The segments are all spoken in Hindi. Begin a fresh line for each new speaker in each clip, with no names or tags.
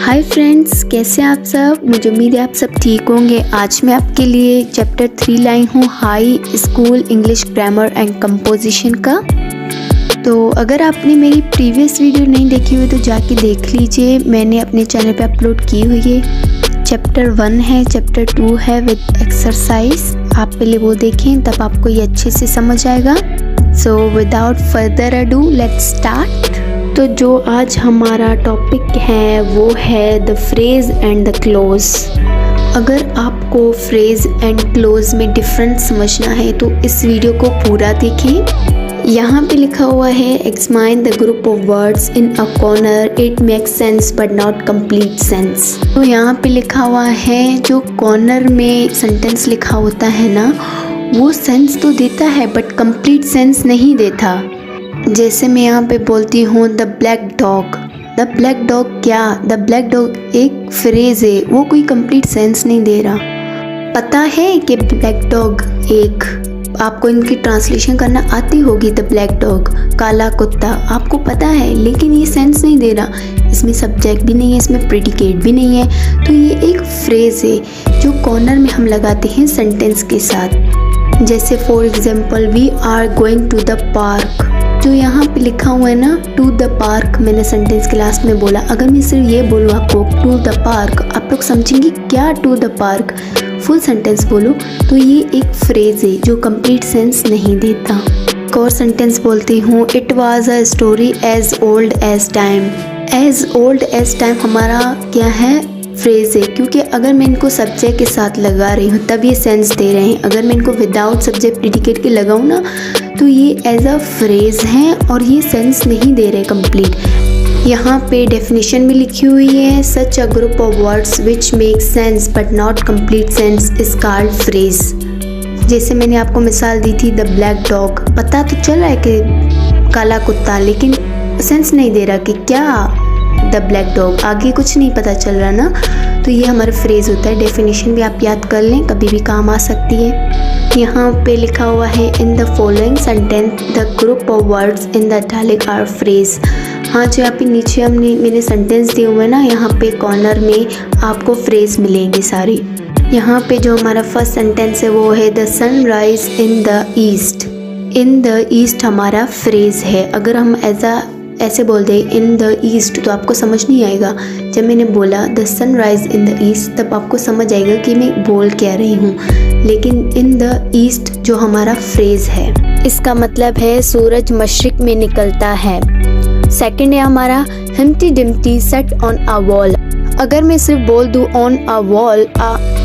हाय फ्रेंड्स, कैसे हैं आप सब। मुझे उम्मीद है आप सब ठीक होंगे। आज मैं आपके लिए चैप्टर 3 लाई हूँ, high school English grammar and composition का। तो अगर आपने मेरी प्रीवियस वीडियो नहीं देखी हुई तो जाके देख लीजिए, मैंने अपने चैनल पे अपलोड की हुई है। चैप्टर 1 है, चैप्टर 2 है विद एक्सरसाइज। आप पहले वो देखें तब आपको ये अच्छे से समझ आएगा। So without further ado let's start. तो जो आज हमारा टॉपिक है वो है the phrase and the close. अगर आपको फ्रेज एंड क्लोज में डिफरेंस समझना है तो इस वीडियो को पूरा देखें। यहाँ पे लिखा हुआ है examine the group of words in a corner, it makes sense but not complete sense. तो यहाँ पे लिखा हुआ है जो कॉर्नर में सेंटेंस लिखा होता है ना, वो सेंस तो देता है बट कंप्लीट सेंस नहीं देता। जैसे मैं यहाँ पे बोलती हूँ the black dog. The black dog क्या, द ब्लैक डॉग एक फ्रेज है, वो कोई कंप्लीट सेंस नहीं दे रहा। पता है कि ब्लैक डॉग एक, आपको इनकी ट्रांसलेशन करना आती होगी, द ब्लैक डॉग काला कुत्ता, आपको पता है, लेकिन ये सेंस नहीं दे रहा। इसमें सब्जेक्ट भी नहीं है, इसमें प्रेडिकेट भी नहीं है। तो ये एक फ्रेज है जो कॉर्नर में हम लगाते हैं सेंटेंस के साथ। जैसे for example we are going to the park. जो यहाँ पे लिखा हुआ है ना टू द पार्क, मैंने सेंटेंस के लास्ट में बोला। अगर मैं सिर्फ ये बोलूँ आपको टू द पार्क, आप लोग समझेंगे क्या to the park. Full sentence बोलो तो ये एक फ्रेज है जो कंप्लीट सेंस नहीं देता। एक और सेंटेंस बोलती हूँ, it was a story as old as time. As old as time हमारा क्या है, फ्रेज है, क्योंकि अगर मैं इनको सब्जेक्ट के साथ लगा रही हूँ तब ये सेंस दे रहे हैं। अगर मैं इनको विदाउट सब्जेक्ट प्रेडिकेट के लगाऊँ ना तो ये एज अ फ्रेज हैं और ये सेंस नहीं दे रहे कंप्लीट। यहाँ पे डेफिनेशन भी लिखी हुई है, such a group of words which make sense but not complete sense is called phrase. जैसे मैंने आपको मिसाल दी थी द ब्लैक डॉग, पता तो चल रहा है कि काला कुत्ता, लेकिन सेंस नहीं दे रहा कि क्या द ब्लैक डॉग, आगे कुछ नहीं पता चल रहा ना। तो ये हमारा फ्रेज होता है। डेफिनेशन भी आप याद कर लें, कभी भी काम आ सकती है। यहाँ पे लिखा हुआ है in the following sentence the group of words in the italic are phrase. हाँ, जो यहाँ पे नीचे मैंने सेंटेंस दिए हुए ना, यहाँ पे कॉर्नर में आपको फ्रेज मिलेंगे सारी। यहाँ पे जो हमारा फर्स्ट सेंटेंस है वो है the sunrise in the east. In the east हमारा फ्रेज है। अगर हम ऐसे बोल दे इन द ईस्ट तो आपको समझ नहीं आएगा। जब मैंने बोला the sunrise in the east तब आपको समझ आएगा कि मैं बोल क्या रही हूँ। लेकिन इन द ईस्ट जो हमारा फ्रेज है, इसका मतलब है सूरज मशरिक में निकलता है। सेकंड है हमारा Humpty Dumpty sat on a wall. अगर मैं सिर्फ बोल दूँ ऑन अ वॉल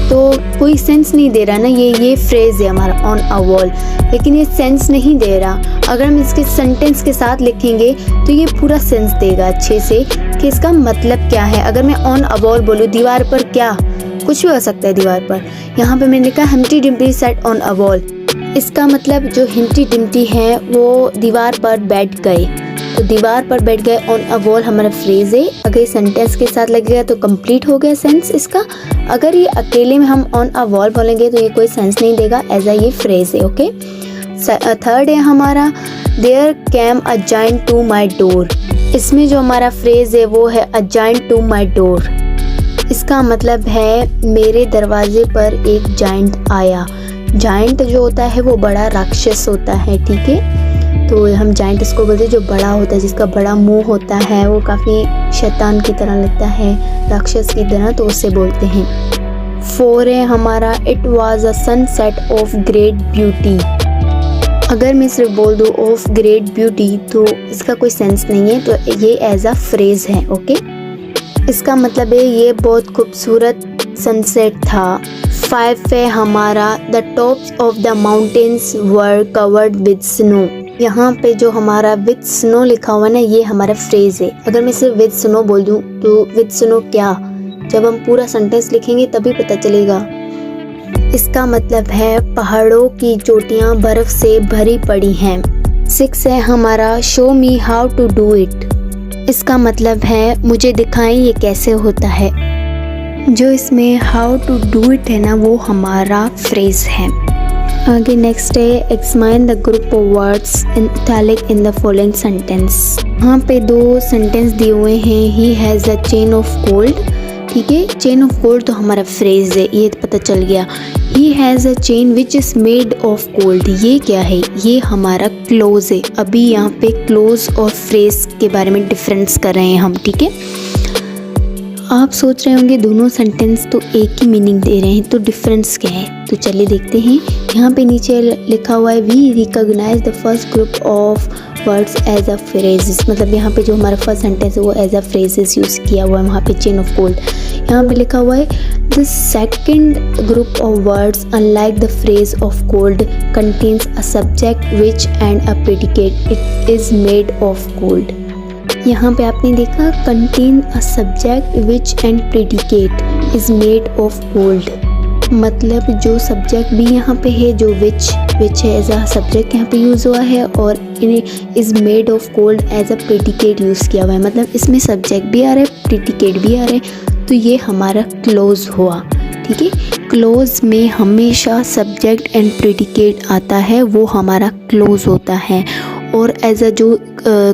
तो कोई सेंस नहीं दे रहा ना, ये फ्रेज है हमारा ऑन अ वॉल, लेकिन ये सेंस नहीं दे रहा। अगर हम इसके सेंटेंस के साथ लिखेंगे तो ये पूरा सेंस देगा अच्छे से कि इसका मतलब क्या है। अगर मैं ऑन अ वॉल बोलूँ, दीवार पर, क्या कुछ भी हो सकता है दीवार पर। यहाँ पे मैंने लिखा Humpty Dumpty sat on a wall, इसका मतलब जो हम्टी डिम्टी है वो दीवार पर बैठ गए। तो दीवार पर बैठ गए ऑन अ वॉल हमारा फ्रेज है। अगर ये सेंटेंस के साथ लगेगा तो कंप्लीट हो गया सेंस इसका। अगर ये अकेले में हम ऑन अ वॉल बोलेंगे तो ये कोई सेंस नहीं देगा, एज अ ये फ्रेज है। ओके, थर्ड है हमारा there came a giant to my door. इसमें जो हमारा फ्रेज है वो है a giant to my door. इसका मतलब है मेरे दरवाजे पर एक जायंट आया। जायंट जो होता है वो बड़ा राक्षस होता है, ठीक है। तो हम जायंट इसको बोलते हैं जो बड़ा होता है, जिसका बड़ा मुंह होता है, वो काफ़ी शैतान की तरह लगता है, राक्षस की तरह, तो उससे बोलते हैं। 4 है हमारा it was a sunset of great beauty. अगर मैं सिर्फ बोल दूँ ऑफ ग्रेट ब्यूटी तो इसका कोई सेंस नहीं है, तो ये एज अ फ्रेज है। ओके, इसका मतलब है ये बहुत खूबसूरत सनसेट था। 5 है हमारा the tops of the mountains were covered with snow. यहाँ पे जो हमारा विद स्नो लिखा हुआ है ना, ये हमारा फ्रेज है। अगर मैं सिर्फ विद स्नो बोल दूँ तो विद स्नो क्या, जब हम पूरा सेंटेंस लिखेंगे तभी पता चलेगा। इसका मतलब है पहाड़ों की चोटियाँ बर्फ से भरी पड़ी हैं। 6 है हमारा show me how to do it. इसका मतलब है मुझे दिखाएं ये कैसे होता है। जो इसमें हाउ टू डू इट है ना, वो हमारा फ्रेज है। आगे नेक्स्ट है examine the group of words in italic in the following sentence. यहाँ पे 2 सेंटेंस दिए हुए हैं। He has a chain of gold, ठीक है, चेन ऑफ गोल्ड तो हमारा फ्रेज है, ये पता चल गया। He has a chain which is made of gold, ये क्या है, ये हमारा क्लोज है। अभी यहाँ पे क्लोज और फ्रेज के बारे में डिफरेंस कर रहे हैं हम, ठीक है। आप सोच रहे होंगे दोनों सेंटेंस तो एक ही मीनिंग दे रहे हैं, तो डिफरेंस क्या है, तो चलिए देखते हैं। यहाँ पे नीचे लिखा हुआ है we recognise the first group of words as a phrases, मतलब यहाँ पे जो हमारा फर्स्ट सेंटेंस है वो एज अ फ्रेजेस यूज़ किया हुआ है वहाँ पे चेन ऑफ गोल्ड। यहाँ पे लिखा हुआ है the second group of words unlike the phrase of gold contains a subject which and a predicate, it is made of gold. यहाँ पे आपने देखा contain a subject which and predicate is made of gold, मतलब जो सब्जेक्ट भी यहाँ पे है, जो विच है एज अ सब्जेक्ट यहाँ पे यूज़ हुआ है और is made of gold as a predicate use किया हुआ है, मतलब इसमें सब्जेक्ट भी आ रहा है, प्रेडिकेट भी आ रहा है, तो ये हमारा क्लोज हुआ, ठीक है। क्लोज में हमेशा सब्जेक्ट एंड प्रेडिकेट आता है, वो हमारा क्लोज होता है, और एज अ जो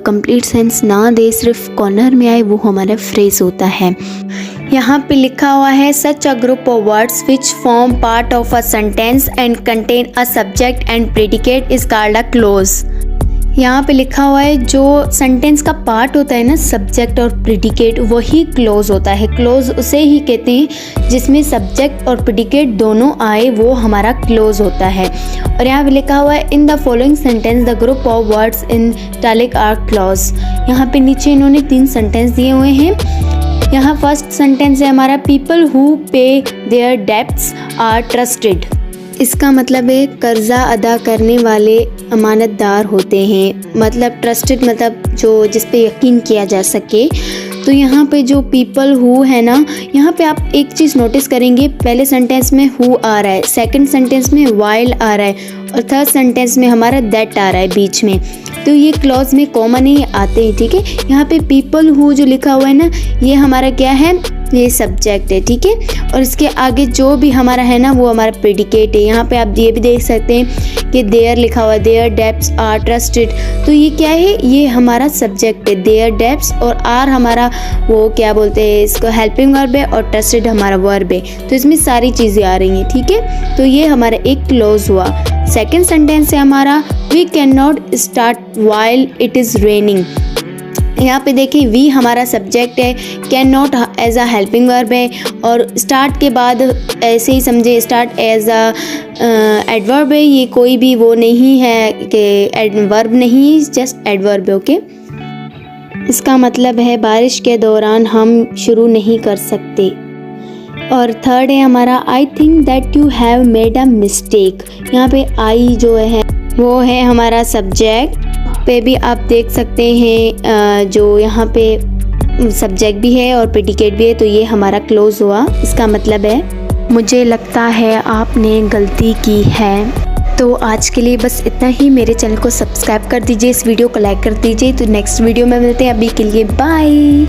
कंप्लीट सेंस ना दे, सिर्फ कॉर्नर में आए, वो हमारा फ्रेज होता है। यहाँ पे लिखा हुआ है such a group of words which form part of a sentence and contain a subject and predicate is called a clause. यहाँ पे लिखा हुआ है जो सेंटेंस का पार्ट होता है ना, सब्जेक्ट और प्रेडिकेट, वही क्लोज होता है। क्लोज उसे ही कहते हैं जिसमें सब्जेक्ट और प्रेडिकेट दोनों आए, वो हमारा क्लोज होता है। और यहाँ पे लिखा हुआ है in the following sentence the group of words in italic are clause. यहाँ पे नीचे इन्होंने 3 सेंटेंस दिए हुए हैं। यहाँ फर्स्ट सेंटेंस है हमारा people who pay their debts are trusted, इसका मतलब है कर्जा अदा करने वाले अमानतदार होते हैं, मतलब ट्रस्टेड मतलब जो जिस पे यकीन किया जा सके। तो यहाँ पे जो पीपल हु है ना, यहाँ पे आप एक चीज़ नोटिस करेंगे, पहले सेंटेंस में हु आ रहा है, सेकंड सेंटेंस में वाइल आ रहा है, और थर्ड सेंटेंस में हमारा दैट आ रहा है बीच में, तो ये क्लॉज में कॉमन ही आते हैं, ठीक है। यहाँ पे पीपल हु जो लिखा हुआ है ना, ये हमारा क्या है, ये सब्जेक्ट है, ठीक है, और इसके आगे जो भी हमारा है ना वो हमारा प्रेडिकेट है। यहाँ पे आप ये भी देख सकते हैं कि देयर लिखा हुआ है, देयर डेब्ट्स आर ट्रस्टेड, तो ये क्या है, ये हमारा सब्जेक्ट है, देयर डेब्ट्स, और आर हमारा वो क्या बोलते हैं इसको, हेल्पिंग वर्ब है, और ट्रस्टेड हमारा वर्ब है, तो इसमें सारी चीज़ें आ रही हैं, ठीक है। तो ये हमारा एक क्लोज हुआ। सेकेंड सेंटेंस है हमारा we can not start while it is raining. यहाँ पे देखिए वी हमारा सब्जेक्ट है, can not as a helping verb है, और स्टार्ट के बाद ऐसे ही समझे स्टार्ट एज अ एडवर्ब है, ये कोई भी वो नहीं है कि वर्ब नहीं, जस्ट एडवर्ब है, ओके। इसका मतलब है बारिश के दौरान हम शुरू नहीं कर सकते। और थर्ड है हमारा I think that you have made a mistake. यहाँ पे आई जो है वो है हमारा सब्जेक्ट, पे भी आप देख सकते हैं जो यहाँ पे सब्जेक्ट भी है और प्रेडिकेट भी है, तो ये हमारा क्लोज हुआ। इसका मतलब है मुझे लगता है आपने गलती की है। तो आज के लिए बस इतना ही। मेरे चैनल को सब्सक्राइब कर दीजिए, इस वीडियो को लाइक कर दीजिए। तो नेक्स्ट वीडियो में मिलते हैं, अभी के लिए बाय।